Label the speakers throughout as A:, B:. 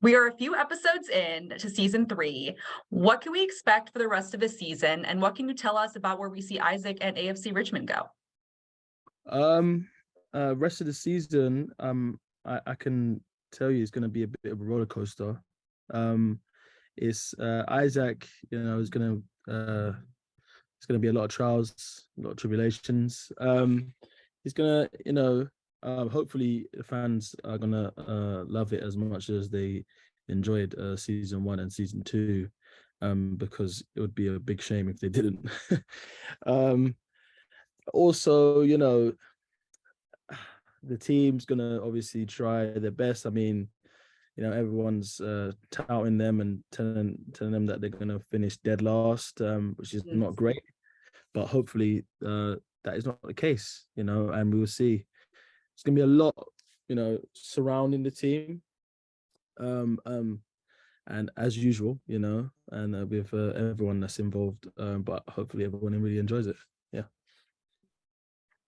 A: We are a few episodes in to season 3. What can we expect for the rest of the season? And what can you tell us about where we see Isaac and AFC Richmond go?
B: Rest of the season, I can tell you it's going to be a bit of a roller coaster. It's Isaac, it's going to be a lot of trials, a lot of tribulations. He's going to, hopefully the fans are going to love it as much as they enjoyed season 1 and season 2, because it would be a big shame if they didn't. Also, the team's going to obviously try their best. I mean, everyone's touting them and telling them that they're going to finish dead last, which is not great. But hopefully that is not the case, and we will see. It's going to be a lot, surrounding the team. And as usual, and with everyone that's involved, but hopefully everyone really enjoys it. Yeah.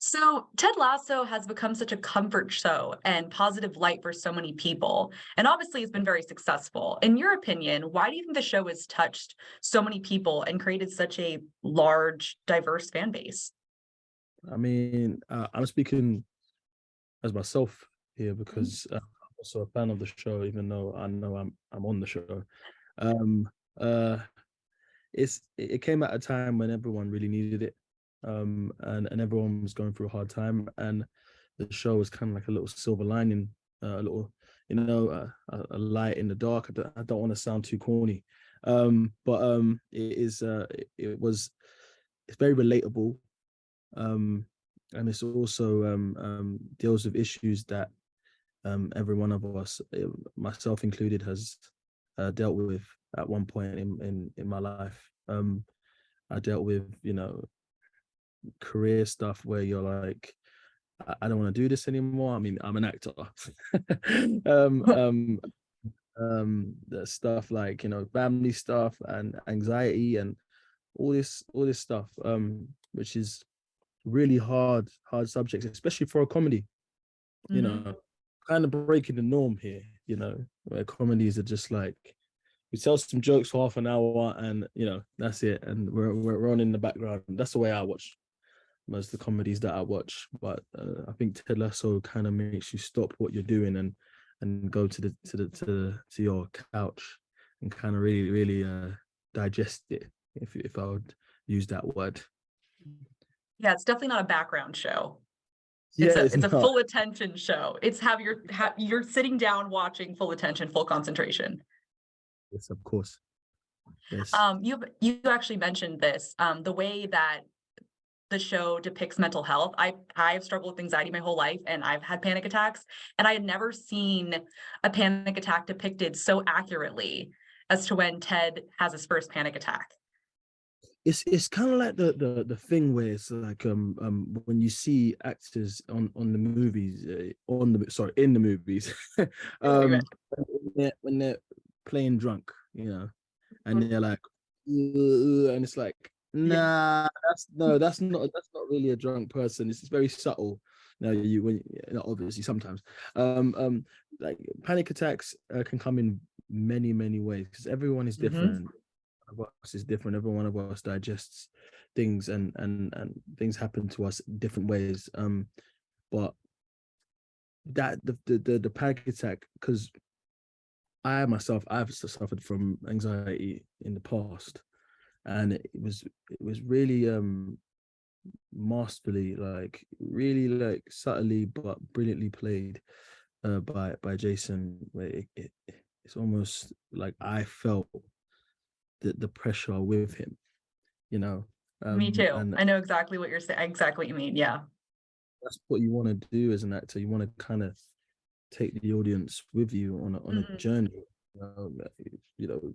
A: So Ted Lasso has become such a comfort show and positive light for so many people, and obviously has been very successful. In your opinion, why do you think the show has touched so many people and created such a large, diverse fan base?
B: I mean, I'm speaking as myself here because I'm also a fan of the show, even though I know I'm on the show. It came at a time when everyone really needed it. And everyone was going through a hard time, and the show was kind of like a little silver lining, a little, a light in the dark. I don't want to sound too corny, but it's very relatable, and it's also deals with issues that every one of us, myself included, has dealt with at one point in my life. I dealt with, career stuff where you're like, I don't want to do this anymore. I mean, I'm an actor. The stuff like, family stuff and anxiety and all this stuff, which is really hard subjects, especially for a comedy. Kind of breaking the norm here, where comedies are just like, we tell some jokes for half an hour and that's it, and we're on in the background. That's the way I watch most of the comedies that I watch. But I think Ted Lasso kind of makes you stop what you're doing and go to your couch and kind of really digest it, if I would use that word.
A: Yeah, it's definitely not a background show.
B: Yeah,
A: it's a full attention show. It's you're sitting down watching full attention, full concentration.
B: Yes, of course. Yes.
A: You actually mentioned this, the way that the show depicts mental health. I've struggled with anxiety my whole life, and I've had panic attacks, and I had never seen a panic attack depicted so accurately as to when Ted has his first panic attack.
B: It's kind of like the thing where it's like when you see actors on the movies, in the movies, when they're playing drunk, and they're like, and it's like, nah, that's not really a drunk person. It's very subtle. Obviously sometimes, like panic attacks can come in many ways because everyone is different. Of us is different. Every one of us digests things, and things happen to us different ways. But that the panic attack, because I've suffered from anxiety in the past, and it was really masterfully, like really like subtly but brilliantly played by Jason, where it's almost like I felt the pressure with him,
A: Me too.
B: and
A: I know exactly what you're saying, exactly what you mean. Yeah,
B: that's what you want to do as an actor. You want to kind of take the audience with you on a journey. You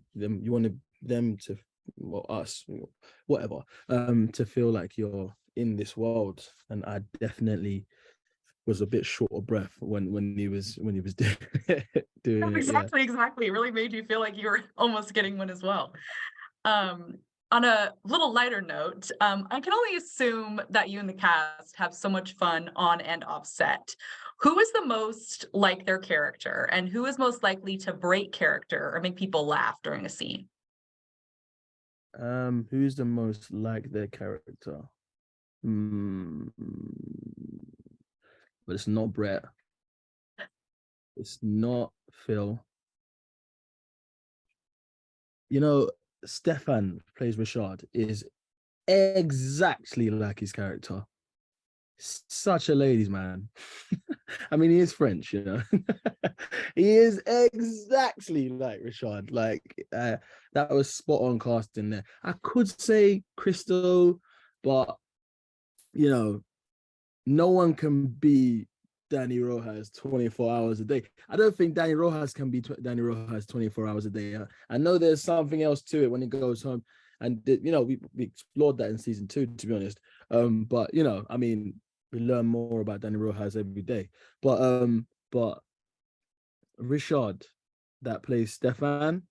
B: want them to, well, us, whatever, to feel like you're in this world. And I definitely was a bit short of breath when he was doing
A: exactly.
B: it.
A: Exactly. It really made you feel like you were almost getting one as well. On a little lighter note, I can only assume that you and the cast have so much fun on and off set. Who is the most like their character, and who is most likely to break character or make people laugh during a scene?
B: Who's the most like their character? Hmm. But it's not Brett. It's not Phil. You know, Stefan plays Richard is exactly like his character. Such a ladies' man. I mean, he is French, you know. He is exactly like Richard. Like that was spot on casting there. I could say Christo, but you know, no one can be Danny Rojas 24 hours a day. I don't think Danny Rojas can be Danny Rojas 24 hours a day. I know there's something else to it when he goes home. And, you know, we explored that in season 2, to be honest. But, you know, I mean, we learn more about Danny Rojas every day. But Richard, that plays Stefan,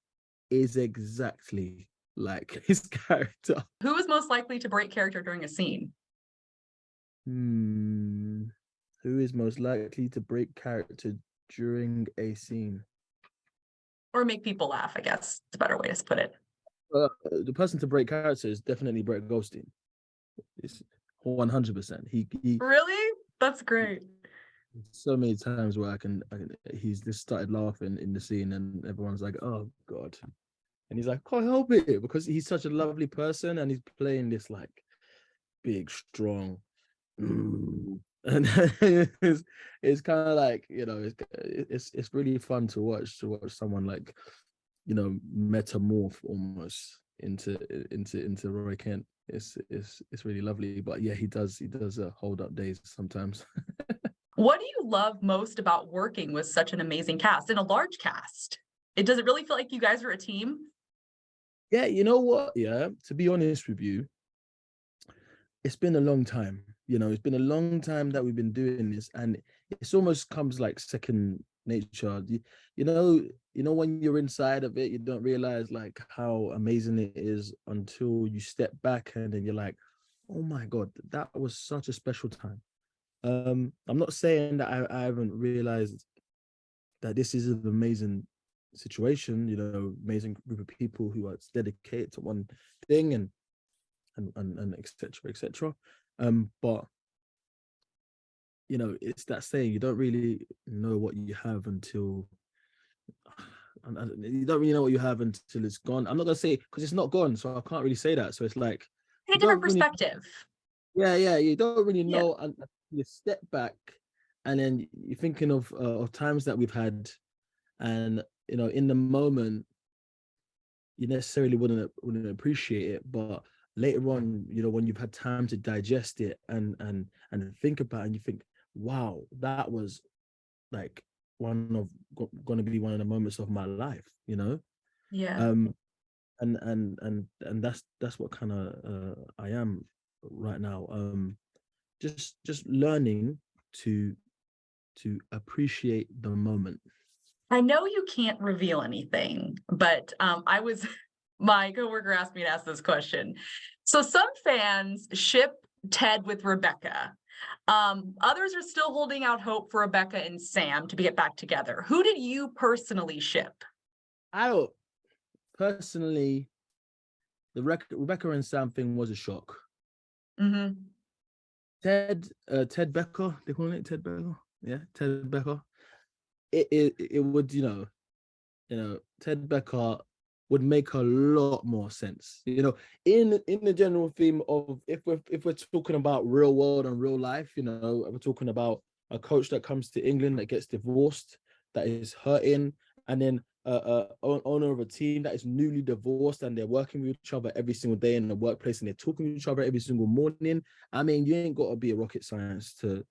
B: is exactly like his character.
A: Who is most likely to break character during a scene?
B: Hmm. Who is most likely to break character during a scene?
A: Or make people laugh, I guess is a better way to put it.
B: The person to break character is definitely Brett Goldstein. It's 100%. He
A: Really? That's great.
B: so many times where he's just started laughing in the scene and everyone's like, oh God. And he's like, can't help it because he's such a lovely person and he's playing this like big, strong, and it's kind of like, you know, it's really fun to watch someone like, you know, metamorph almost into Roy Kent. It's really lovely, but yeah, he does hold up days sometimes.
A: What do you love most about working with such an amazing cast and a large cast? Does it really feel like you guys are a team?
B: Yeah, you know what? Yeah, to be honest with you, it's been a long time. You know, it's been a long time that we've been doing this, and it's almost comes like second nature. You know, when you're inside of it, you don't realize like how amazing it is until you step back and then you're like, oh my God, that was such a special time. I'm not saying that I haven't realized that this is an amazing situation, you know, amazing group of people who are dedicated to one thing and et cetera, et cetera. But you know, it's that saying, you don't really know what you have until you don't really know what you have until it's gone. I'm not gonna say because it's not gone, so I can't really say that. So it's like
A: Take
B: you
A: a different
B: don't really,
A: perspective.
B: yeah, you don't really
A: Yeah.
B: know, and you step back, and then you're thinking of times that we've had, and you know, in the moment, you necessarily wouldn't appreciate it, but later on, you know, when you've had time to digest it and think about it, and you think, wow, that was like going to be one of the moments of my life, you know.
A: Yeah.
B: um and that's what kind of I am right now. Just learning to appreciate the moment.
A: I know you can't reveal anything, but my coworker asked me to ask this question. So some fans ship Ted with Rebecca. Others are still holding out hope for Rebecca and Sam to get back together. Who did you personally ship?
B: I don't personally, the Rebecca and Sam thing was a shock.
A: Mm-hmm.
B: Ted Becker, they call it Ted Becker. Yeah, Ted Becker. It would, Ted Becker would make a lot more sense. You know, in the general theme of if we're talking about real world and real life, you know, we're talking about a coach that comes to England that gets divorced, that is hurting, and then owner of a team that is newly divorced and they're working with each other every single day in the workplace and they're talking to each other every single morning. I mean, you ain't got to be a rocket science to,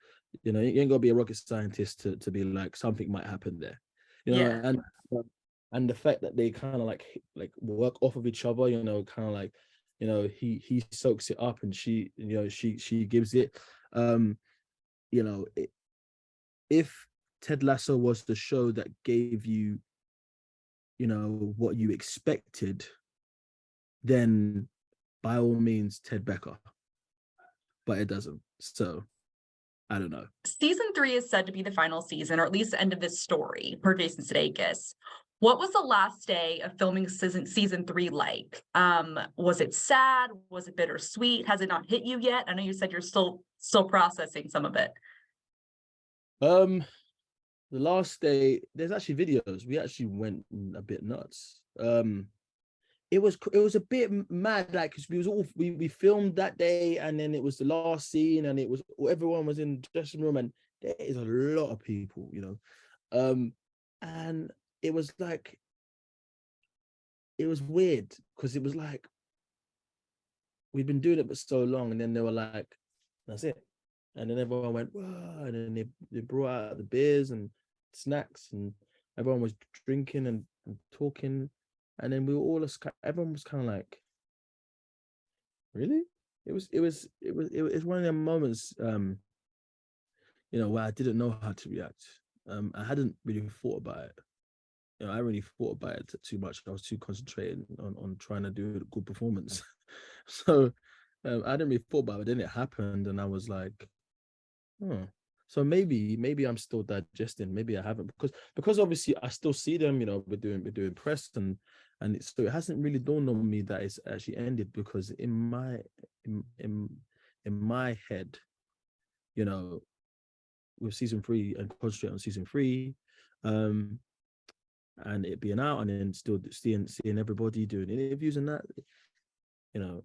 B: you ain't got to be a rocket scientist to be like something might happen there, you know,
A: Yeah.
B: and the fact that they kind of like work off of each other, you know, kind of like, you know, he soaks it up and she, you know, she gives it. You know, if Ted Lasso was the show that gave you, you know, what you expected, then by all means Ted Becker, but it doesn't. So I don't know.
A: Season 3 is said to be the final season, or at least the end of this story, per Jason Sudeikis. What was the last day of filming season 3 like? Was it sad? Was it bittersweet? Has it not hit you yet? I know you said you're still processing some of it.
B: The last day, there's actually videos. We actually went a bit nuts. It was a bit mad, like, because we filmed that day, and then it was the last scene, and it was everyone was in the dressing room, and there is a lot of people, you know, and it was like, it was weird because it was like we'd been doing it for so long, and then they were like, "That's it," and then everyone went, "Whoa!" And then they brought out the beers and snacks, and everyone was drinking and talking. And then we were all, everyone was kind of like, really? It was one of them moments, you know, where I didn't know how to react. I hadn't really thought about it. You know, I really thought about it too much. I was too concentrated on trying to do a good performance. So I didn't really thought about it. Then it happened, and I was like, oh. So maybe I'm still digesting. Maybe I haven't, because obviously I still see them. You know, we're doing press, and so it hasn't really dawned on me that it's actually ended, because in my head, you know, with season 3 and concentrate on season 3, and it being out, and then still seeing everybody doing interviews and that, you know,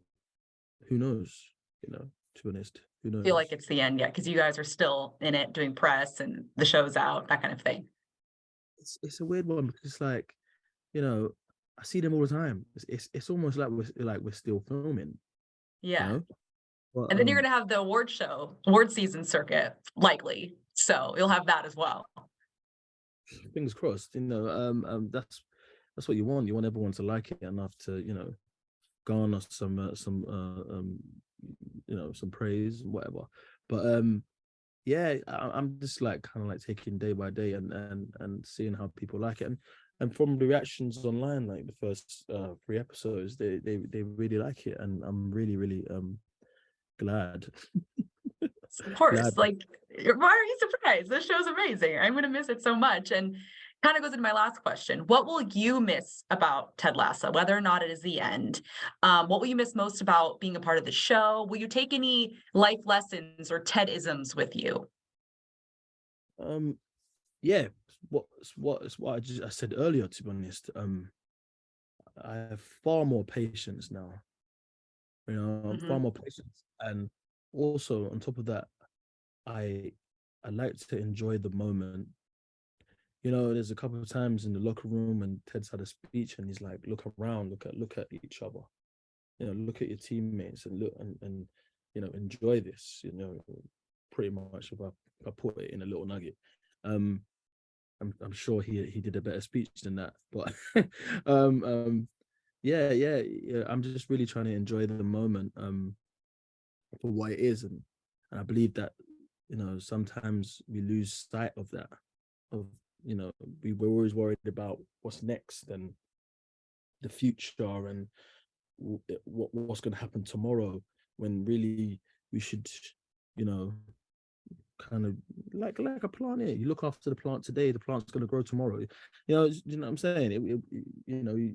B: who knows? You know, to be honest, who knows?
A: I feel like it's the end yet, because you guys are still in it doing press and the show's out, that kind of thing.
B: It's a weird one, because, like, you know, I see them all the time. It's almost like we're still filming, you
A: Yeah.
B: know. But
A: And then you're going to have the award season circuit, likely. So you'll have that as well.
B: fingers crossed. You know, that's what you want. You want everyone to like it enough to, you know, garner some you know, some praise and whatever. But yeah, I'm just like kind of like taking day by day, and seeing how people like it, and from the reactions online, like the first 3 episodes, they really like it, and I'm really glad.
A: Of course,
B: Glad.
A: like, why are you surprised? This show's amazing. I'm going to miss it so much. And kind of goes into my last question. What will you miss about Ted Lasso, whether or not it is the end? What will you miss most about being a part of the show? Will you take any life lessons or Ted-isms with you?
B: Yeah, what I said earlier, to be honest. I have far more patience now. You know, far more patience, and also on top of that, I like to enjoy the moment. You know, there's a couple of times in the locker room, and Ted's had a speech, and he's like, "Look around, look at each other. You know, look at your teammates, and look and you know, enjoy this." You know, pretty much, if I put it in a little nugget. I'm sure he did a better speech than that, but yeah, I'm just really trying to enjoy the moment for what it is, and I believe that, you know, sometimes we lose sight of that, of, you know, we're always worried about what's next and the future, and what's going to happen tomorrow, when really we should, you know, kind of like a plant here. You look after the plant today, the plant's going to grow tomorrow. You know what I'm saying? You know,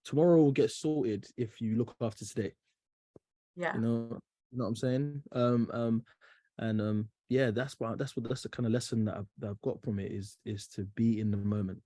B: tomorrow will get sorted if you look after today.
A: Yeah.
B: You know what I'm saying? And yeah, that's the kind of lesson that I've got from it, is to be in the moment.